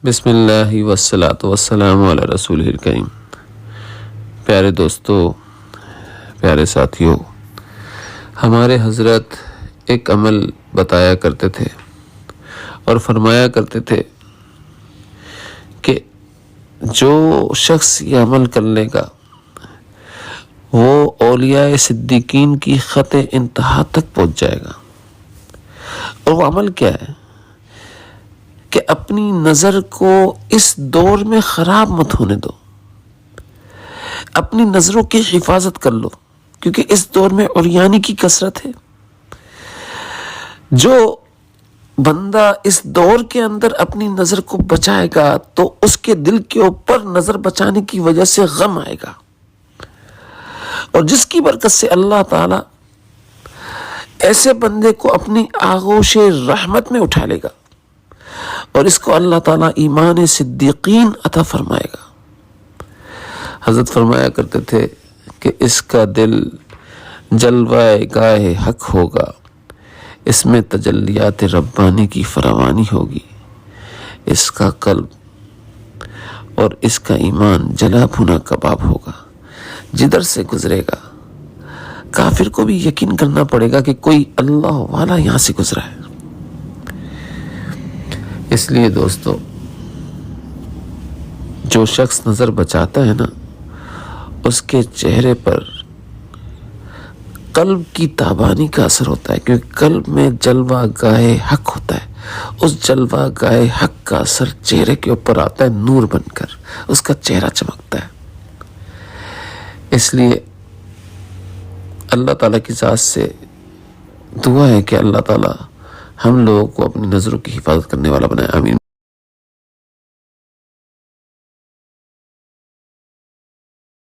بسم اللہ والصلاۃ والسلام علی رسول الکریم۔ پیارے دوستو، پیارے ساتھیوں، ہمارے حضرت ایک عمل بتایا کرتے تھے اور فرمایا کرتے تھے کہ جو شخص یہ عمل کر لے گا وہ اولیاء صدیقین کی خط انتہا تک پہنچ جائے گا۔ اور وہ عمل کیا ہے کہ اپنی نظر کو اس دور میں خراب مت ہونے دو، اپنی نظروں کی حفاظت کر لو، کیونکہ اس دور میں عریانی کی کثرت ہے۔ جو بندہ اس دور کے اندر اپنی نظر کو بچائے گا تو اس کے دل کے اوپر نظر بچانے کی وجہ سے غم آئے گا، اور جس کی برکت سے اللہ تعالی ایسے بندے کو اپنی آغوش رحمت میں اٹھا لے گا، اور اس کو اللہ تعالیٰ ایمان صدیقین عطا فرمائے گا۔ حضرت فرمایا کرتے تھے کہ اس کا دل جلوہ گاہ حق ہوگا، اس میں تجلیات ربانی کی فراوانی ہوگی، اس کا قلب اور اس کا ایمان جلا بھنا کباب ہوگا، جدھر سے گزرے گا کافر کو بھی یقین کرنا پڑے گا کہ کوئی اللہ والا یہاں سے گزرا ہے۔ اس لیے دوستو، جو شخص نظر بچاتا ہے نا، اس کے چہرے پر قلب کی تابانی کا اثر ہوتا ہے، کیونکہ قلب میں جلوہ گاہ حق ہوتا ہے۔ اس جلوہ گاہ حق کا اثر چہرے کے اوپر آتا ہے، نور بن کر اس کا چہرہ چمکتا ہے۔ اس لیے اللہ تعالیٰ کی ذات سے دعا ہے کہ اللہ تعالیٰ ہم لوگوں کو اپنی نظروں کی حفاظت کرنے والا بنائے، آمین۔